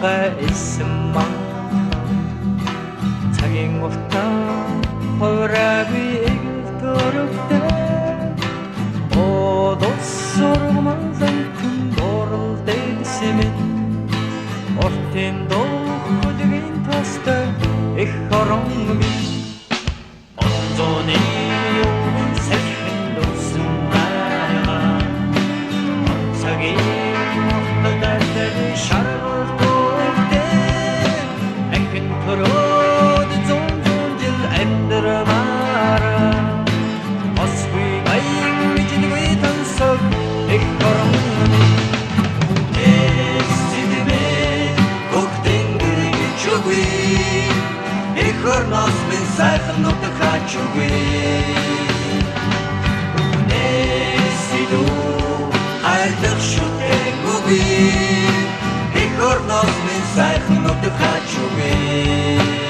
гай эсэм цагийн уртаа хойраагүй эгэл төрөвтэй одос сурман зантэн дорол дэсэмэн ортын доходгийн тастай их хорон минь онзоны юун сэхэн дусан байгаа цагийн уртаа дэвэр шаргалттай ахин төрөөд зүүн жил амьдрамаараа осгүй аян мижингүй тансаг их хорон Хорноос минь сайхан нутаг хачуугүй Үнэсидүү хайрлах шүтэггүй Хорноос минь сайхан нутаг хачуугүй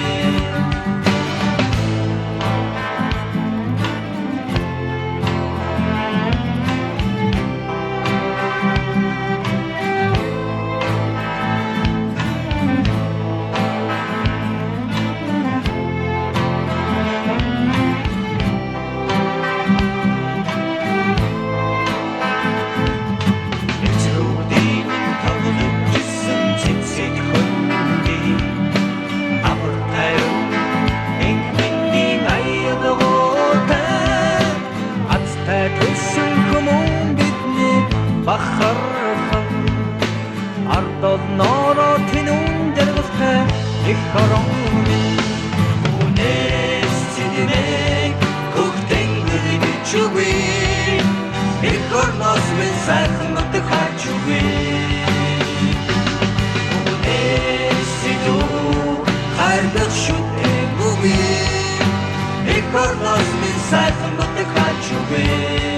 Бахархан ардол нороо тинүн дэргэлтэй их хорон үнэс цэдэмэг хөхтэнгэрэг чүгүй их хорноос минь сайхан нутаг хачуугүй үнэс цэдүү хайрлах шүтэггүй их хорноос минь сайхан нутаг хачуугүй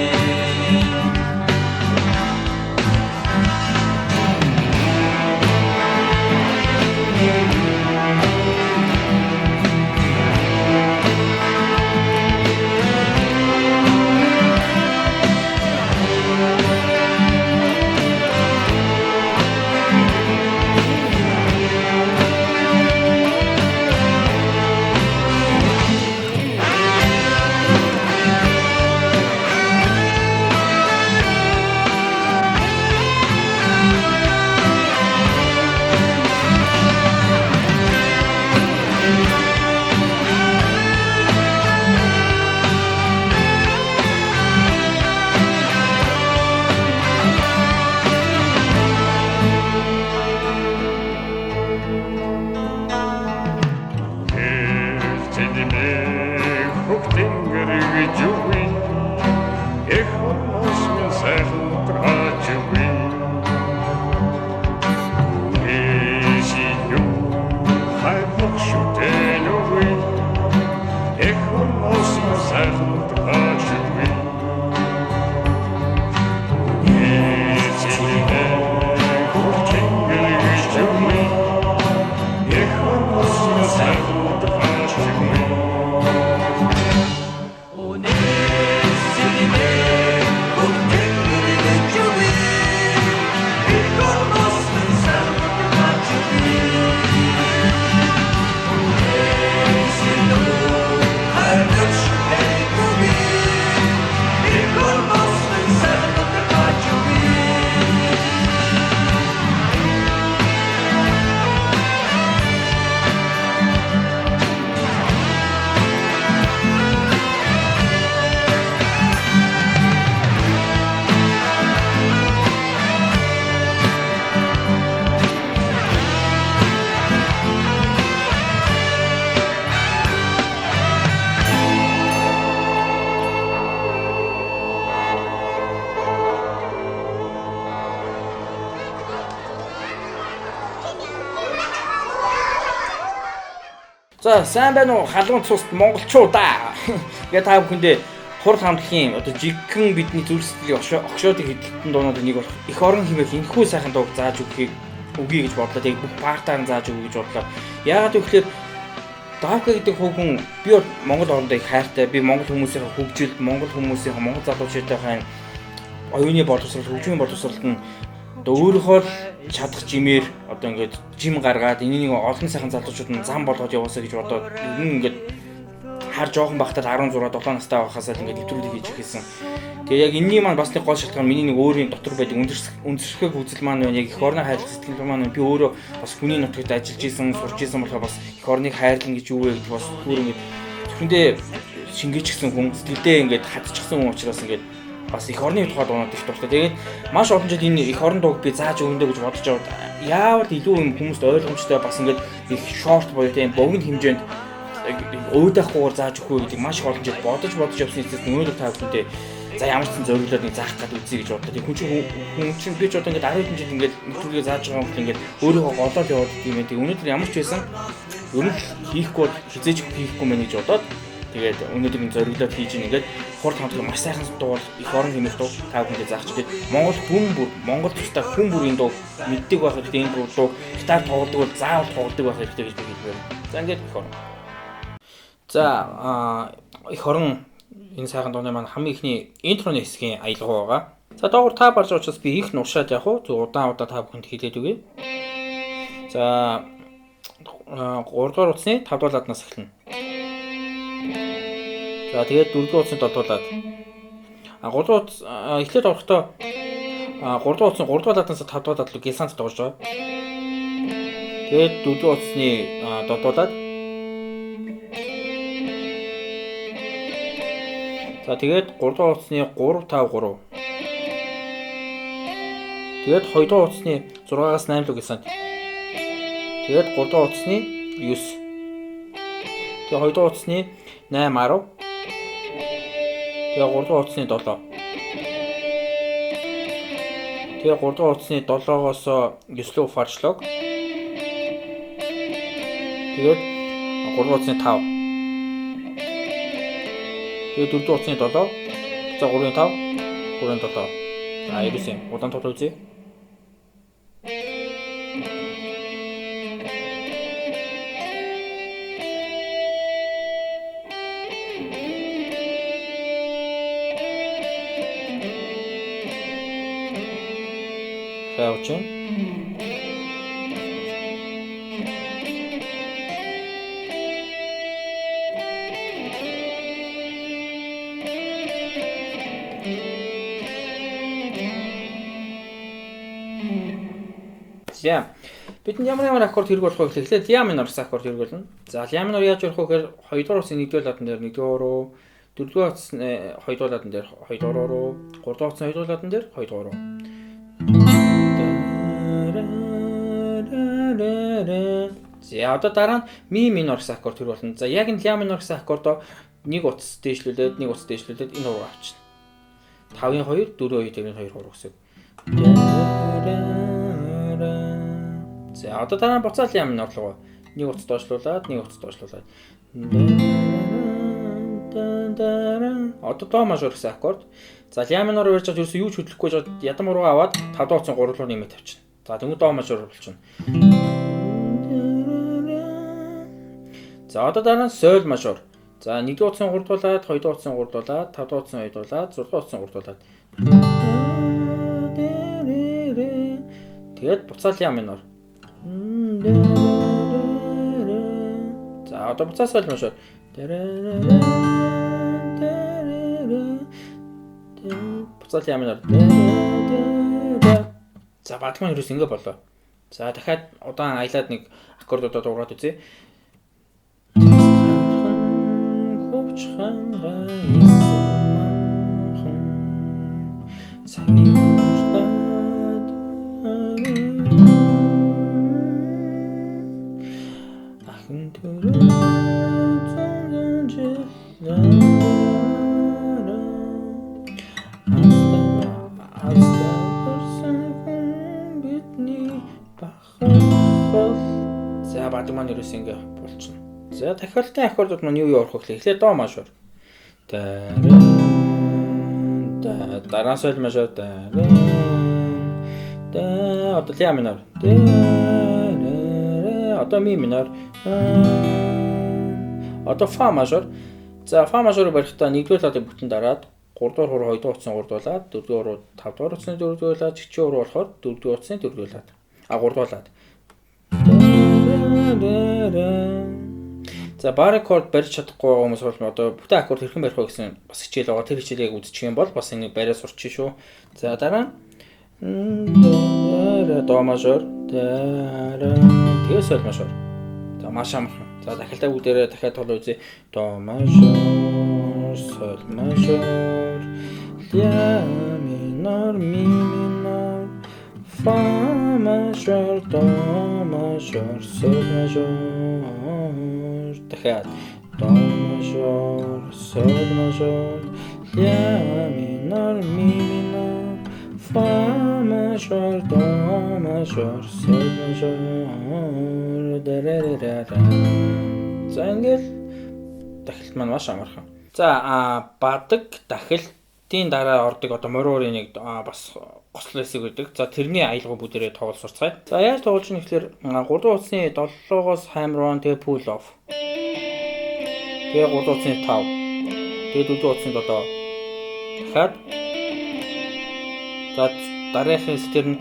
За сайн байна уу халуун цуст монголчуудаа. Тэгээ та бүхэндээ хурал хамтлагийн одоо жигхэн бидний зүрх сэтгэлийн огшоодыг хэдэлтэн дуунууд нэг болох их орон хэмээх энэхүү сайхан дууг зааж өгье гэж бодлоо. Тэгээ бүх партаар зааж өгье гэж бодлоо. Яагаад гэвэл Давка гэдэг хүүхэн би Монгол орондоо их хайртай. Би монгол хүмүүсийн хөгжилд, монгол хүмүүсийн монгол залуучуудынхаа оюуны боловсрол, хөгжмийн боловсролд нь одоо өөрийнхөө л чадах жимээр одоо ингээд жим гаргаад энийг олон сайхан залуучууд нь зам болгоод яваасаа гэж бодоод ингээд хар жоохон багтаад 16 7 настай байхасаа ингээд нэвтрүүлэг хийж ирсэн. Тэгээ яг энэний маань бас нэг гол шалтгаан миний нэг өөрийн дотор байдаг үндсэрхэг үзэл маань байна. Яг эх орны хайрлах сэтгэл маань би өөрөө бас хүний нутагт ажиллаж исэн, сурч исэн болохоор бас эх орныг хайрлан гэж юу вэ гэж бас бүр ингээд зөвхөндөө шингээчихсэн хүн сэтгэлдээ ингээд хатчихсан хүн учраас ингээд бас эх орны тухай дуунаад их дуртай. Тэгээд маш олон жил энэ эх орон дууг би зааж өгөндөө гэж бодож аваад яавал илүү юм хүмүүст ойлгомжтой бас ингээд их шорт боёо тийм богино хэмжээнд өөдөхгүйгээр зааж өгөх үү гэдэг маш их олон жил бодож явсан хэсэг өнөөдөр та бүхэндээ за ямар ч зөвлөлөөр нэг заах гэдэг үзье гэж бодлоо. Тэг хүн чинь би ч одоо ингээд 10 жил ингээд нэвтрүүлгээ зааж байгаа юм ингээд өөрийгөө голоод яваад тийм ээ. Тэг өнөөдөр ямар ч байсан ер нь хийхгүй хизээж хийхгүй мэн гэж бодоод тэгээд өнөөдөр энэ зориглоод хийж ийн ингээд хурд хамтлаг маш сайхан дуу их орон хэмээх дуу та бүхэндээ заах чихэд Монгол тустай хүн бүрийн дуу мэддэг байх хэрэгтэй энэ дуу гитар тоглодог бол заавал тоглодог байх хэрэгтэй гэж би хэлмээр. За ингээд их орон. За их орон энэ сайхан дууны маань хамгийн ихний интроны хэсгийн аялгаа байгаа. За доогуур та барж байгаа учраас би их нуршаад явах уу. Зөв удаан та бүхэнд хэлээд өгье. За 3 дугаар утасны 5 дуулааднаас эхэлнэ. За тэгээд 4 дугаар утасны 7 дуулаад. 3 дугаар утас эхлээд орохдоо 3 дугаар утасны 3 дуулааднаас 5 дуулаад л гисант тоглож байгаа. Тэгээд 4 дугаар утасны 7 дуулаад. За тэгээд 3 дугаар утасны 3 5 3. Тэгээд 2 дугаар утасны 6-аас 8 л гисант. Тэгээд 3 дугаар утасны 9. Тэгээд 2 дугаар утасны 8 10. Тэгээд 3 дугаар утасны 7. Тэгээд 3 дугаар утасны 7-оос 9 рүү фарчлог. Тэгээд 3 дугаар утасны 5. Тэгээд 4 дугаар утасны 7. За 3-ын 5, 3-ын 7. За ерөөсөн удаан тоглож үзье. Хавчин. За бидэнд ямар аккорд хэрэг болох вэ гэхлээр ля минорс аккорд хэрэг болно. За ля минор яаж ярих вэ гэхээр 2 дугаар утасны 1 дугаар ладан дээр 1 дугаар руу, 4 дугаар утасны 2 дугаар ладан дээр 2 дугаар руу, 3 дугаар утасны 2 дугаар ладан дээр 2 дугаар руу. За одоо дараа нь ми минорс аккорд хэрэг болно. За яг энэ ля минорс аккордоо нэг утас дээшлүүлээд энэ руу авчихна. 5-ын 2, 4-ийн 2, 5-ын 2 3 гэсэн. За одоо дараа нь буцаал ля минор руу нэг утас доошлуулад, нэг утас доошлуулад. Одоо до мажор гэсэн аккорд. За ля минор ярьж байгаа ерөөсөө юу ч хөдлөхгүй жоод ядам руу аваад 5 дугаар утасны 3 руу нэмээд тавьчихна. За тэгвэл до мажор болчихно. За одоо дараа нь соль мажор. За 1 дугаар утасны 3 дуулаад, 2 дугаар утасны 3 дуулаад, 5 дугаар утасны 2 дуулаад, 6 дугаар утасны 3 дуулаад. Тэгээд буцаал ля минор. За одоо буцаа соль мажор. Буцаал ля минор. За баатман ерөөс ингэ болоо. За дахиад удаан аялаад нэг аккордуудаа дуугаад үзье. За баатман ерөөс ингэ болчихно. За тахиалтын аккордууд маань юу орох вэ гэхлээр эхлээд до мажор. Дараа соль мажор. Одоо ля минор. Одоо ми минор. Одоо фа мажор. За фа мажорыг барихдаа 1-р ладыг бүтэн дараад 3 дугаар хуруу 2 дугаар утасны 3 дуулаад 4 дугаар хуруу 5 дугаар утасны 4 дуулаад чигчээ хуруу болохоор 4 дугаар утасны 4 дуулаад 3 дуулаад. За бар аккорд барьж чадахгүй байгаа хүмүүс бол одоо бүтэн аккорд хэрхэн барих вэ гэсэн бас хичээл байгаа. Тэр хичээлийг үзчих юм бол бас энийг бариа сурчих шүү. За дараа до мажор тэгээ соль мажор. За маш амархан. За дахиад бүгдээрээ дахиад тол үзье. До мажор, соль мажор, ля минор, ми минор, фа мажор, до мажор, соль мажор. Дахиад до мажор, соль мажор, ля минор, ми минор, фа мажор, до мажор, соль мажор. За ингээл дахилт маань маш амархан. За бадаг дахилтын дараа ордог одоо мориорын нэг бас гослол хэсэг гэдэг. За тэрний аялгаа бүдэрээ тоглож сурцгаая. За яаж тоглож ийн гэхээр 3 дугаар утасны 7-оос hammer on тэгээ pull off. Тэгээ 3 дугаар утасны 5. Тэгээ 4 дугаар утасны 7. Дахиад за дараагийн хэсгээр нь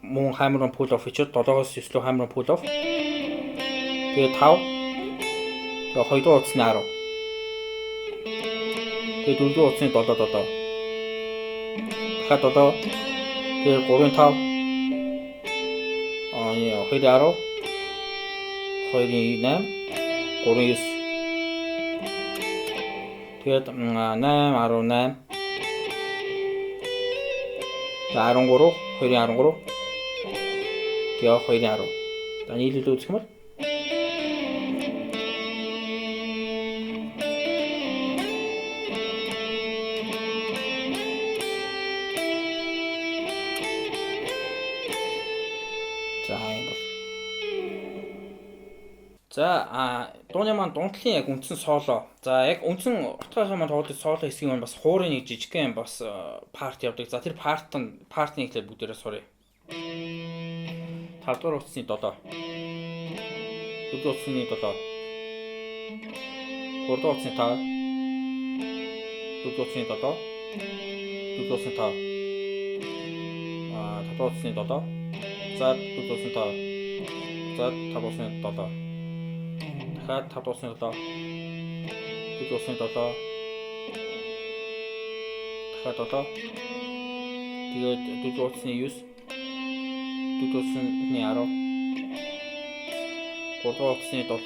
мөн hammer on pull off хийчихэд 7-оос 9 рүү hammer on pull off. Тэгээ 5. Тэгээ 2 дугаар утасны 10. Тэгээ 4 дугаар утасны 7. Дахиад 7. Тэгээ 3-ын 5. 2-ын 10. 2-ын 8. 3-ын 9. Тэгээд 8 18. За 13, 2-ын 13. Тэгээ 2-ын 10. За нийлүүлээ үзэх юм бол За дууны маань дундлын яг үндсэн соло. За яг үндсэн утгаахан маань тоглох соло хэсгийн маань бас хуурын нэг жижигхэн бас парт явдаг. За тэр партны ихлээр бүгдээрээ суръя. 5 дугаар утасны 7. 4 дугаар утасны 7. 3 дугаар утасны 5. 4 дугаар утасны 7. 4 дугаар утасны 5. 5 дугаар утасны 7. За 4 дугаар утасны 5. За 5 дугаар утасны 7. Дахиад 5 дугаар утасны 7. 4 дугаар утасны 7. Дахиад 7. Тэгээд 4 дугаар утасны 9. 4 дугаар утасны 10. 3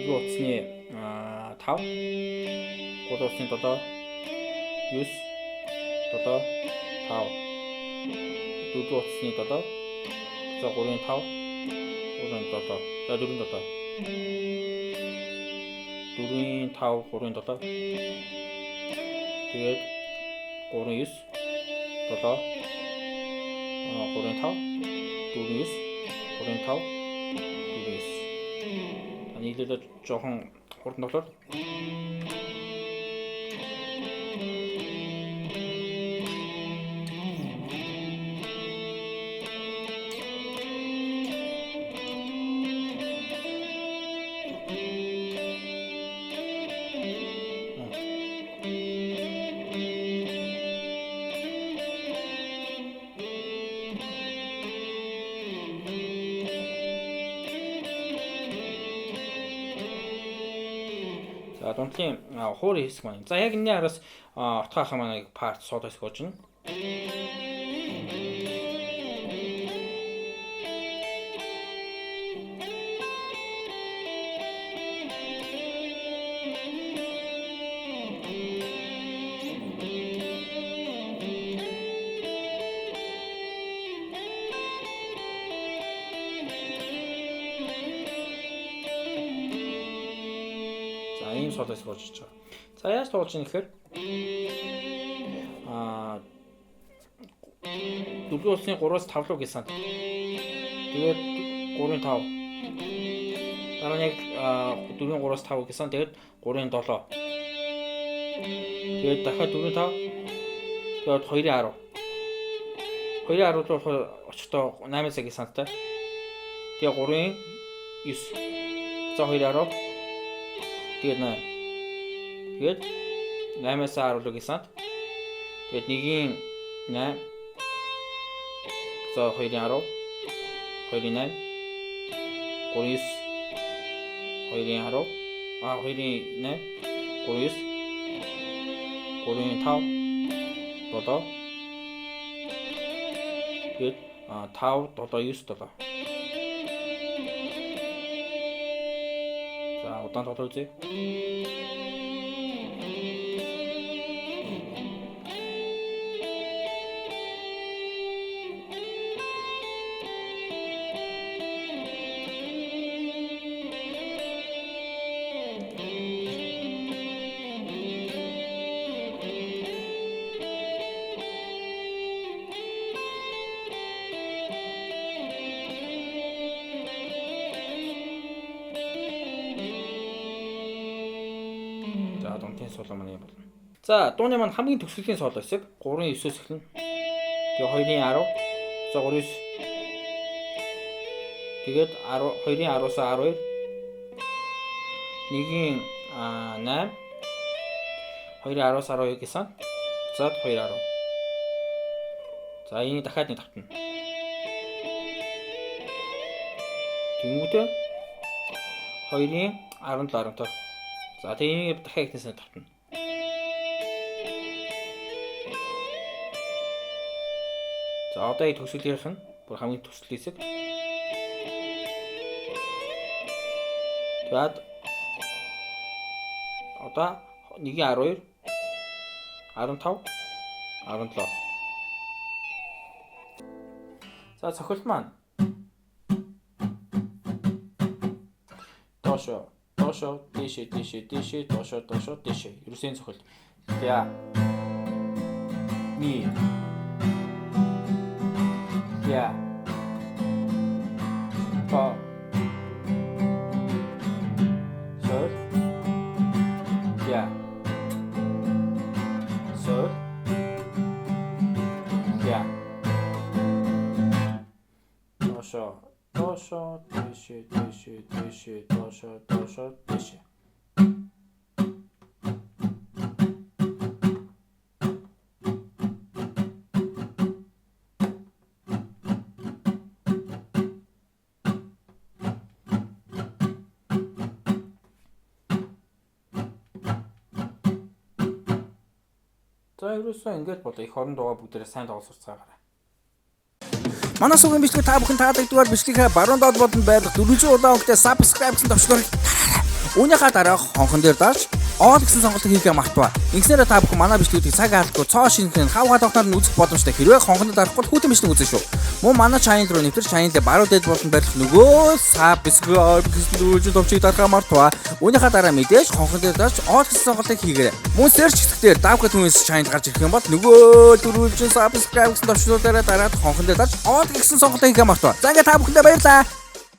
дугаар утасны 7 9. 4 дугаар утасны 5. 3 дугаар утасны 7 9 7 5. Дөрөв утасны 7. За 3-ын 5. 3-ын 7. За 4-ын 7. 4-ын 5, 3-ын 7. Тэгээд 3-ын 9. 7. 3-ын 5. 4-ын 9. 3-ын 5. 4-ын 9. Нийлээд жоохон хурдан тоглоод. За дундлын хуурын хэсэг маань. За яг энэний араас утгаахан маань парт соло хэсэг болж байна. Ийм солоос болж байгаа. За яаж тоглож ийн гэхээр 4 улсын 3-аас 5 руу гисэн. Тэгээд 3-ын 5. Дараа нь яг 4-ын 3-аас 5 гисэн. Тэгээд 3-ын 7. Тэгээд дахиад 4-ын 5. Тэгээд 2-ын 10. 2-ын 10 руу очихдоо 8-аас гисэн та. Тэгээд 3-ын 9. За 2-ын 10. Тэгээд 8. Тэгээд 8-аас 10 гэсэн. Тэгээд 1-ийн 8. За 2-ийн 10. 2-ийн 8. 3-9. 2-ийн 10. 2-ийн 8. 3-9. 3-ийн 5. 7. Тэгээд 5 7 9 7. За удаан тоглоо үзье. За дунтын соло маань юм болно. За дууны маань хамгийн төгсгөлийн соло хэсэг 3-9-өөс эхэлнэ. Тэгээ 2-ийн 10. За 3-9. Тэгээд 2-ийн 10-аас 12. 1-ийн 8. 2-ийн 10-аас 12 гэсэн. За 2-10. За энийг дахиад нэг тавтана. Тэнгүүтээ 2-ийн 17 15. За тэгээд дахиад ихнээс тавтана. За одоо энэ төгсгөлийнх нь бүр хамгийн төгсгөл хэсэг. Тэгээд одоо 1-ийн 12 15 17. За цохилт маань доошо дээшээ доошо дээшээ. Ерөөсөө цохилт. За ми я па соль я соль я доошо дээшээ доошо дээшээ. За ерөөсөө ингэж болоо их орон дуугаа бүгдээрээ сайн тоглож сурцгаагаарай. Манай сүгэн бичлэг та бүхэн таалагдвал бичлэгээ баруун доод болонд байдаг 400 удаа өнгөтэй subscribe гэсэн төвшөлөөр үүнийхээ дараа хонхон дээр дарж all гэсэн сонголтыг хийхээ мартаваа. Ингэснээр та бүхэн манай бичлэгүүдийг цаг алдахгүй цоо шинхэн хав хатахнаар нь үзэх боломжтой. Хэрвээ хонхонд дарахгүй хүүтэн бичлэг үзэн шүү. Мөн манай channel руу нэвтэр channel-д баруун дээд болонд байдаг нөгөө subscribe гэсэн төвшөлт төвчийг дарахаа мартаваа. Үүнийхээ дараа мэдээж хонхон дээр дарж all гэсэн сонголтыг хийгээрэй. Мөн search хэсгээр давхад түнс channel гарч ирэх юм бол нөгөө дөрвөлжин subscribe гэсэн төвшөлтөөрөө дараад хонхон дээр дарж all гэсэн сонголтыг хийхээ мартаваа. За ингээ та бүхэндээ баярлалаа.